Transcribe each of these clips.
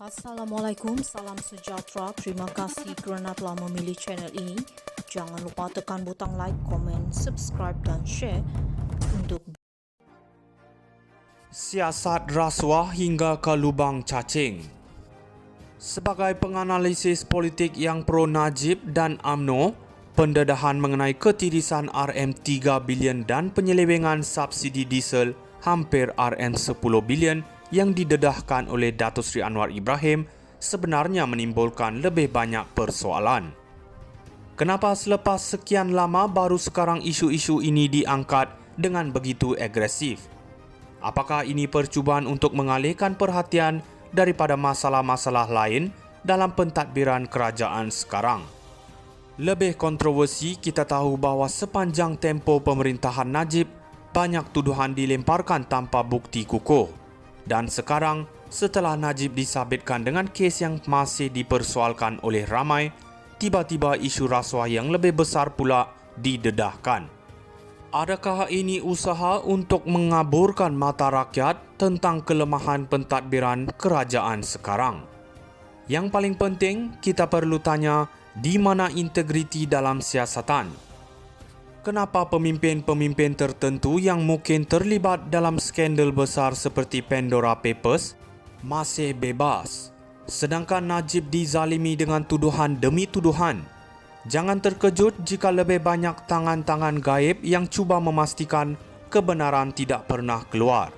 Assalamualaikum, salam sejahtera. Terima kasih kerana telah memilih channel ini. Jangan lupa tekan butang like, komen, subscribe dan share untuk Siasat rasuah hingga ke lubang cacing. Sebagai penganalisis politik yang pro Najib dan UMNO, pendedahan mengenai ketirisan RM3 bilion dan penyelewengan subsidi diesel hampir RM10 bilion yang didedahkan oleh Datuk Seri Anwar Ibrahim sebenarnya menimbulkan lebih banyak persoalan. Kenapa selepas sekian lama baru sekarang isu-isu ini diangkat dengan begitu agresif? Apakah ini percubaan untuk mengalihkan perhatian daripada masalah-masalah lain dalam pentadbiran kerajaan sekarang? Lebih kontroversi, kita tahu bahawa sepanjang tempoh pemerintahan Najib, banyak tuduhan dilemparkan tanpa bukti kukuh. Dan sekarang, setelah Najib disabitkan dengan kes yang masih dipersoalkan oleh ramai, tiba-tiba isu rasuah yang lebih besar pula didedahkan. Adakah ini usaha untuk mengaburkan mata rakyat tentang kelemahan pentadbiran kerajaan sekarang? Yang paling penting, kita perlu tanya, di mana integriti dalam siasatan? Kenapa pemimpin-pemimpin tertentu yang mungkin terlibat dalam skandal besar seperti Pandora Papers masih bebas, sedangkan Najib dizalimi dengan tuduhan demi tuduhan? Jangan terkejut jika lebih banyak tangan-tangan gaib yang cuba memastikan kebenaran tidak pernah keluar.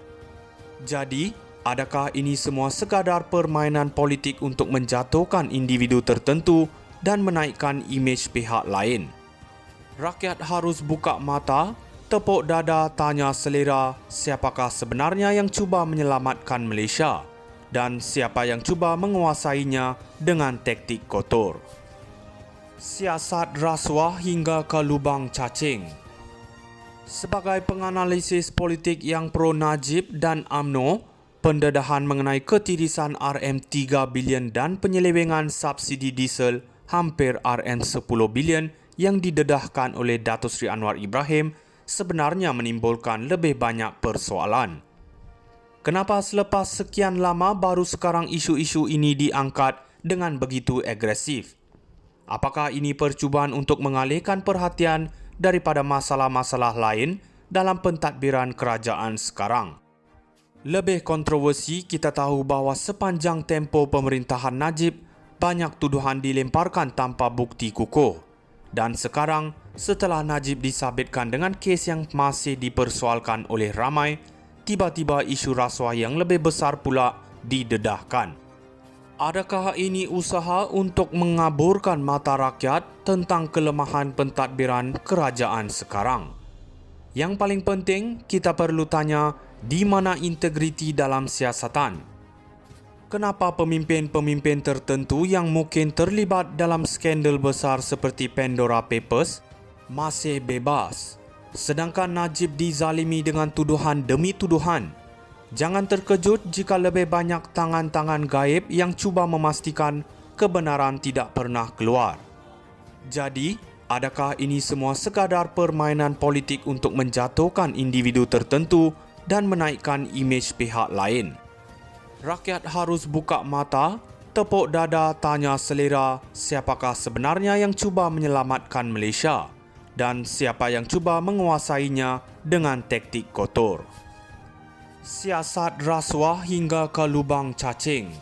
Jadi, adakah ini semua sekadar permainan politik untuk menjatuhkan individu tertentu dan menaikkan imej pihak lain? Rakyat harus buka mata, tepuk dada, tanya selera siapakah sebenarnya yang cuba menyelamatkan Malaysia dan siapa yang cuba menguasainya dengan taktik kotor. Siasat rasuah hingga ke lubang cacing. Sebagai penganalisis politik yang pro Najib dan UMNO, pendedahan mengenai ketirisan RM3 bilion dan penyelewengan subsidi diesel hampir RM10 bilion yang didedahkan oleh Datuk Seri Anwar Ibrahim sebenarnya menimbulkan lebih banyak persoalan. Kenapa selepas sekian lama baru sekarang isu-isu ini diangkat dengan begitu agresif? Apakah ini percubaan untuk mengalihkan perhatian daripada masalah-masalah lain dalam pentadbiran kerajaan sekarang? Lebih kontroversi, kita tahu bahawa sepanjang tempoh pemerintahan Najib, banyak tuduhan dilemparkan tanpa bukti kukuh. Dan sekarang, setelah Najib disabitkan dengan kes yang masih dipersoalkan oleh ramai, tiba-tiba isu rasuah yang lebih besar pula didedahkan. Adakah ini usaha untuk mengaburkan mata rakyat tentang kelemahan pentadbiran kerajaan sekarang? Yang paling penting, kita perlu tanya, di mana integriti dalam siasatan? Kenapa pemimpin-pemimpin tertentu yang mungkin terlibat dalam skandal besar seperti Pandora Papers masih bebas, sedangkan Najib dizalimi dengan tuduhan demi tuduhan? Jangan terkejut jika lebih banyak tangan-tangan gaib yang cuba memastikan kebenaran tidak pernah keluar. Jadi, adakah ini semua sekadar permainan politik untuk menjatuhkan individu tertentu dan menaikkan imej pihak lain? Rakyat harus buka mata, tepuk dada, tanya selera siapakah sebenarnya yang cuba menyelamatkan Malaysia dan siapa yang cuba menguasainya dengan taktik kotor. Siasat rasuah hingga ke lubang cacing.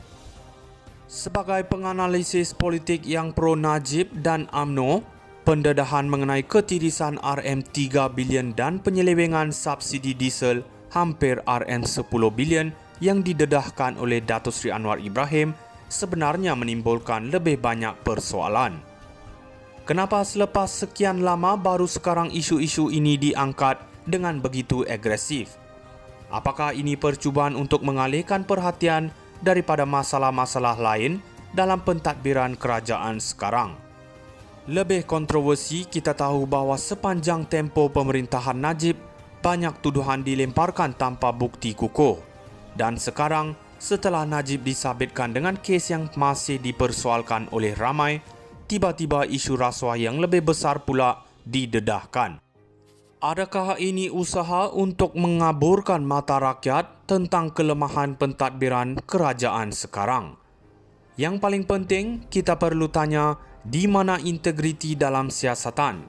Sebagai penganalisis politik yang pro Najib dan UMNO, pendedahan mengenai ketirisan RM3 bilion dan penyelewengan subsidi diesel hampir RM10 bilion yang didedahkan oleh Datuk Seri Anwar Ibrahim sebenarnya menimbulkan lebih banyak persoalan. Kenapa selepas sekian lama baru sekarang isu-isu ini diangkat dengan begitu agresif? Apakah ini percubaan untuk mengalihkan perhatian daripada masalah-masalah lain dalam pentadbiran kerajaan sekarang? Lebih kontroversi, kita tahu bahawa sepanjang tempoh pemerintahan Najib, banyak tuduhan dilemparkan tanpa bukti kukuh. Dan sekarang, setelah Najib disabitkan dengan kes yang masih dipersoalkan oleh ramai, tiba-tiba isu rasuah yang lebih besar pula didedahkan. Adakah ini usaha untuk mengaburkan mata rakyat tentang kelemahan pentadbiran kerajaan sekarang? Yang paling penting, kita perlu tanya di mana integriti dalam siasatan.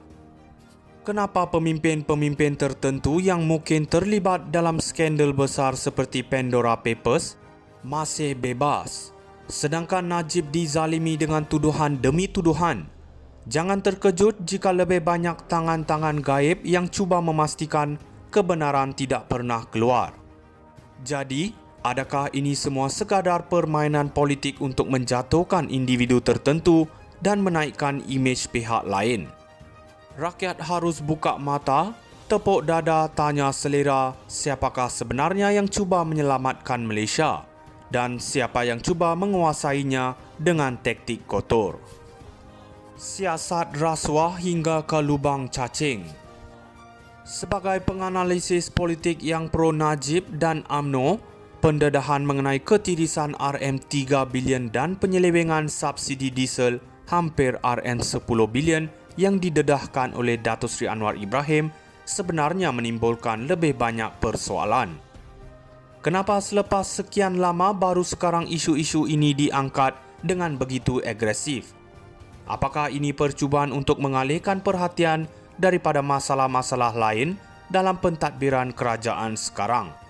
Kenapa pemimpin-pemimpin tertentu yang mungkin terlibat dalam skandal besar seperti Pandora Papers masih bebas, sedangkan Najib dizalimi dengan tuduhan demi tuduhan? Jangan terkejut jika lebih banyak tangan-tangan gaib yang cuba memastikan kebenaran tidak pernah keluar. Jadi, adakah ini semua sekadar permainan politik untuk menjatuhkan individu tertentu dan menaikkan imej pihak lain? Rakyat harus buka mata, tepuk dada, tanya selera siapakah sebenarnya yang cuba menyelamatkan Malaysia dan siapa yang cuba menguasainya dengan taktik kotor. Siasat rasuah hingga ke lubang cacing. Sebagai penganalisis politik yang pro Najib dan UMNO, pendedahan mengenai ketirisan RM3 bilion dan penyelewengan subsidi diesel hampir RM10 bilion yang didedahkan oleh Datuk Seri Anwar Ibrahim sebenarnya menimbulkan lebih banyak persoalan. Kenapa selepas sekian lama baru sekarang isu-isu ini diangkat dengan begitu agresif? Apakah ini percubaan untuk mengalihkan perhatian daripada masalah-masalah lain dalam pentadbiran kerajaan sekarang?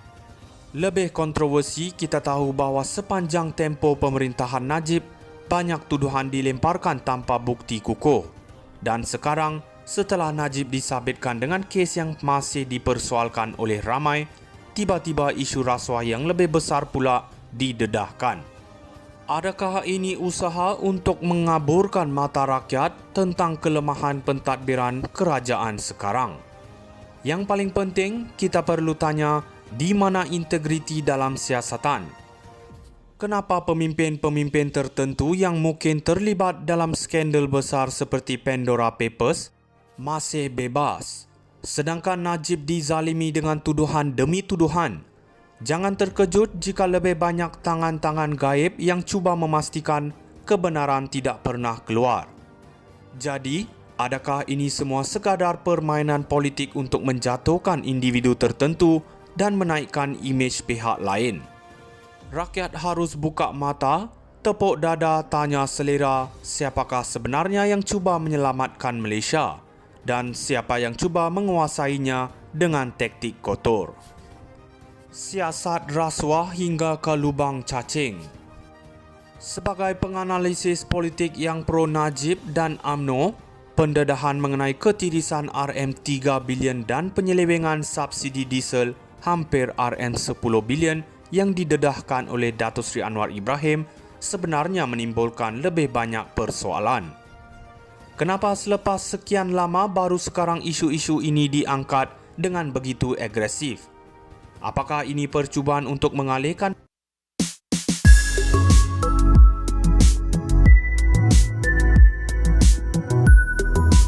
Lebih kontroversi, kita tahu bahawa sepanjang tempoh pemerintahan Najib, banyak tuduhan dilemparkan tanpa bukti kukuh. Dan sekarang, setelah Najib disabitkan dengan kes yang masih dipersoalkan oleh ramai, tiba-tiba isu rasuah yang lebih besar pula didedahkan. Adakah ini usaha untuk mengaburkan mata rakyat tentang kelemahan pentadbiran kerajaan sekarang? Yang paling penting, kita perlu tanya di mana integriti dalam siasatan. Kenapa pemimpin-pemimpin tertentu yang mungkin terlibat dalam skandal besar seperti Pandora Papers masih bebas, sedangkan Najib dizalimi dengan tuduhan demi tuduhan? Jangan terkejut jika lebih banyak tangan-tangan gaib yang cuba memastikan kebenaran tidak pernah keluar. Jadi, adakah ini semua sekadar permainan politik untuk menjatuhkan individu tertentu dan menaikkan imej pihak lain? Rakyat harus buka mata, tepuk dada, tanya selera siapakah sebenarnya yang cuba menyelamatkan Malaysia dan siapa yang cuba menguasainya dengan taktik kotor. Siasat rasuah hingga ke lubang cacing. Sebagai penganalisis politik yang pro Najib dan UMNO, pendedahan mengenai ketirisan RM3 bilion dan penyelewengan subsidi diesel hampir RM10 bilion yang didedahkan oleh Datuk Seri Anwar Ibrahim sebenarnya menimbulkan lebih banyak persoalan. Kenapa selepas sekian lama baru sekarang isu-isu ini diangkat dengan begitu agresif? Apakah ini percubaan untuk mengalihkan